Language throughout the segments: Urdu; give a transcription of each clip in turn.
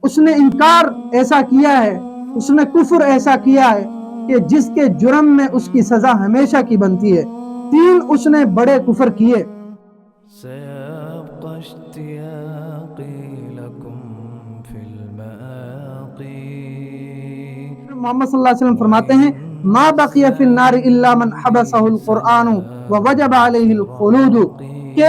اس نے انکار ایسا کیا ہے، اس نے کفر ایسا کیا ہے کہ جس کے جرم میں اس کی سزا ہمیشہ کی بنتی ہے۔ 3 اس نے بڑے کفر کیے۔ سيبقى اشتياقي لكم في المآقي محمد صلی اللہ علیہ وسلم فرماتے ہیں ما بقی فی النار الا من حبسہ القرآن ووجب علیہ الخلود، کہ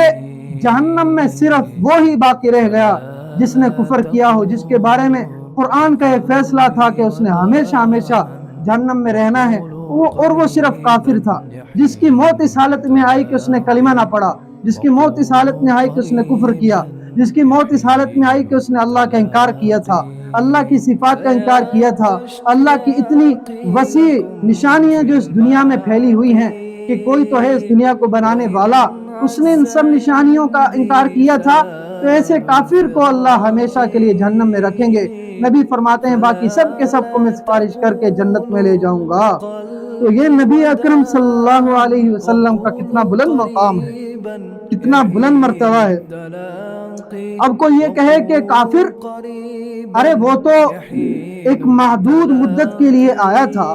جہنم میں صرف وہی باقی رہ گیا جس نے کفر کیا ہو، جس کے بارے میں قرآن کا یہ فیصلہ تھا کہ اس نے ہمیشہ ہمیشہ جہنم میں رہنا ہے، اور وہ صرف کافر تھا، جس کی موت اس حالت میں آئی کہ اس نے کلمہ نہ پڑھا، جس کی موت اس حالت میں آئی کہ اس نے کفر کیا، جس کی موت اس حالت میں آئی کہ اس نے اللہ کا انکار کیا تھا، اللہ کی صفات کا انکار کیا تھا، اللہ کی اتنی وسیع نشانیاں جو اس دنیا میں پھیلی ہوئی ہیں کہ کوئی تو ہے اس دنیا کو بنانے والا، اس نے ان سب نشانیوں کا انکار کیا تھا، تو ایسے کافر کو اللہ ہمیشہ کے لیے جہنم میں رکھیں گے۔ نبی فرماتے ہیں باقی سب کے سب کو میں سفارش کر کے جنت میں لے جاؤں گا۔ تو یہ نبی اکرم صلی اللہ علیہ وسلم کا کتنا بلند مقام ہے، کتنا بلند مرتبہ ہے۔ اب کوئی یہ کہے کہ کافر، ارے وہ تو ایک محدود مدت کے لیے آیا تھا،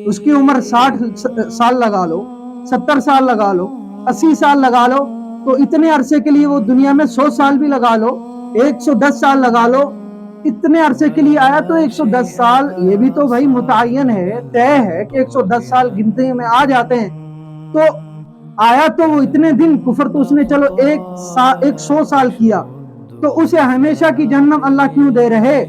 اس کی عمر 60 سال لگا لو، 70 سال لگا لو، 80 سال لگا لو، تو اتنے عرصے کے لیے وہ دنیا میں 100 سال بھی لگا لو، 110 سال لگا لو، اتنے عرصے کے لیے آیا تو 110 سال یہ بھی تو بھائی متعین ہے، طے ہے کہ 110 سال گنتی میں آ جاتے ہیں، تو آیا تو وہ اتنے دن، کفر تو اس نے چلو 100 سال کیا، تو اسے ہمیشہ کی جہنم اللہ کیوں دے رہے؟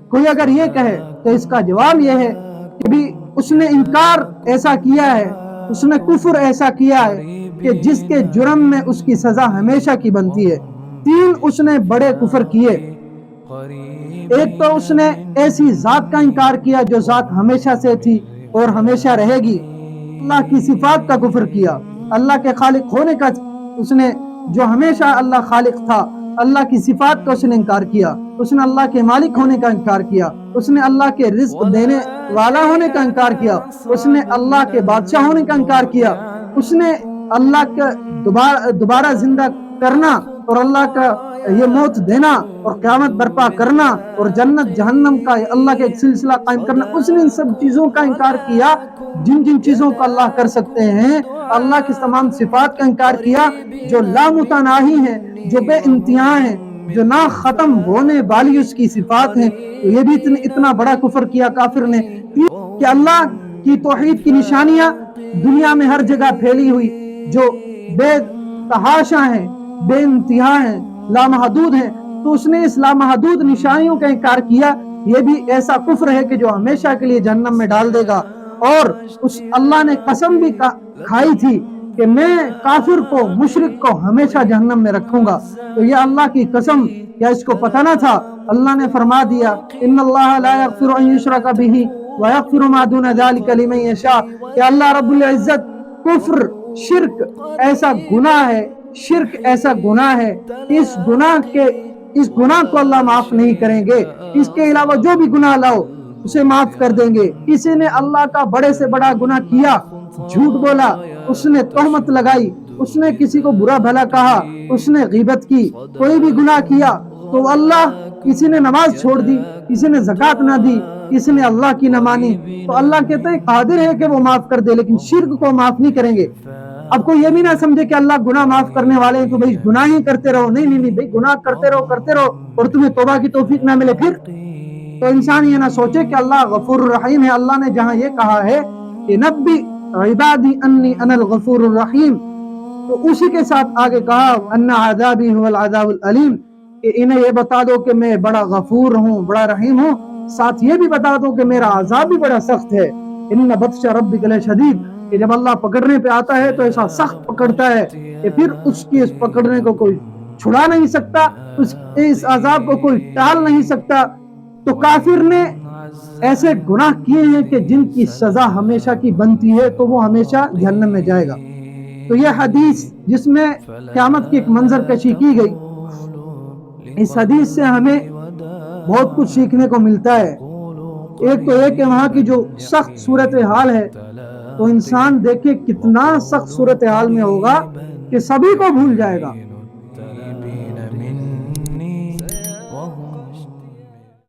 کوئی اگر یہ کہے تو اس کا جواب یہ ہے کہ بھی اس نے انکار ایسا کیا ہے، اس نے کفر ایسا کیا ہے کہ جس کے جرم میں اس کی سزا ہمیشہ کی بنتی ہے۔ 3 اس نے بڑے کفر کیے۔ ایک تو اس نے ایسی ذات کا انکار کیا جو ذات ہمیشہ سے تھی اور ہمیشہ رہے گی، اللہ کی صفات کا کفر کیا، اللہ کے خالق ہونے کا اس نے، جو ہمیشہ اللہ خالق تھا، اللہ کی صفات کا اس نے انکار کیا، اس نے اللہ کے مالک ہونے کا انکار کیا، اس نے اللہ کے رزق دینے والا ہونے کا انکار کیا، اس نے اللہ کے بادشاہ ہونے کا انکار کیا، اس نے اللہ کا دوبارہ زندہ کرنا اور اللہ کا یہ موت دینا اور قیامت برپا کرنا اور جنت جہنم کا اللہ کے ایک سلسلہ قائم کرنا، اس نے ان سب چیزوں کا انکار کیا جن جن چیزوں کو اللہ کر سکتے ہیں، اللہ کی تمام صفات کا انکار کیا جو لامتناہی ہیں، جو بے انتہا ہیں، جو نہ ختم ہونے والی اس کی صفات ہیں۔ تو یہ بھی اتنا بڑا کفر کیا کافر نے کہ اللہ کی توحید کی نشانیاں دنیا میں ہر جگہ پھیلی ہوئی جو بے تحاشا ہیں، بے انتہا ہیں، لامحدود ہیں، تو اس نے اس لامحدود نشانیوں کا انکار کیا۔ یہ بھی ایسا کفر ہے کہ جو ہمیشہ کے لیے جہنم میں ڈال دے گا، اور اس اللہ نے قسم بھی کھائی تھی کہ میں کافر کو، مشرک کو ہمیشہ جہنم میں رکھوں گا۔ تو یہ اللہ کی قسم، کیا اس کو پتہ نہ تھا؟ اللہ نے فرما دیا ان اللہ لا یغفر ان یشرک بہ ویغفر ما دون ذلک لمن یشاء، کہ اللہ رب العزت کفر، شرک ایسا گناہ ہے، شرک ایسا گناہ ہے، اس گناہ کو اللہ معاف نہیں کریں گے، اس کے علاوہ جو بھی گناہ لاؤ اسے معاف کر دیں گے۔ کسی نے اللہ کا بڑے سے بڑا گناہ کیا، جھوٹ بولا، اس نے تہمت لگائی، اس نے کسی کو برا بھلا کہا، اس نے غیبت کی، کوئی بھی گناہ کیا، تو اللہ، کسی نے نماز چھوڑ دی، کسی نے زکوٰۃ نہ دی، کسی نے اللہ کی نہ مانی، تو اللہ کہتے ہیں قادر ہے کہ وہ معاف کر دے، لیکن شرک کو معاف نہیں کریں گے۔ اب کوئی یہ بھی نہ سمجھے کہ اللہ گناہ معاف کرنے والے ہیں تو بھائی گناہ ہی کرتے رہو، نہیں بھائی، گناہ کرتے رہو اور تمہیں توبہ کی توفیق نہ ملے پھر تو انسان یہ نہ سوچے کہ اللہ غفور الرحیم ہے۔ اللہ نے جہاں یہ کہا ہے کہ نبی عبادی انی انا الغفور الرحیم، تو اسی کے ساتھ آگے کہا ان عذابی هو العذاب العلیم، کہ انہیں یہ بتا دو کہ میں بڑا غفور ہوں، بڑا رحیم ہوں، ساتھ یہ بھی بتا دو کہ میرا عذاب بھی بڑا سخت ہے۔ ان بطش ربک لشدید، کہ جب اللہ پکڑنے پہ آتا ہے تو ایسا سخت پکڑتا ہے کہ پھر اس کی اس پکڑنے کو کوئی چھڑا نہیں سکتا، اس عذاب کو کوئی ٹال نہیں سکتا۔ تو کافر نے ایسے گناہ کیے ہیں کہ جن کی سزا ہمیشہ کی بنتی ہے، تو وہ ہمیشہ جہنم میں جائے گا۔ تو یہ حدیث جس میں قیامت کی ایک منظر کشی کی گئی، اس حدیث سے ہمیں بہت کچھ سیکھنے کو ملتا ہے۔ ایک تو یہ کہ وہاں کی جو سخت صورتحال ہے، تو انسان دیکھے کتنا سخت صورتحال میں ہوگا کہ سبھی کو بھول جائے گا،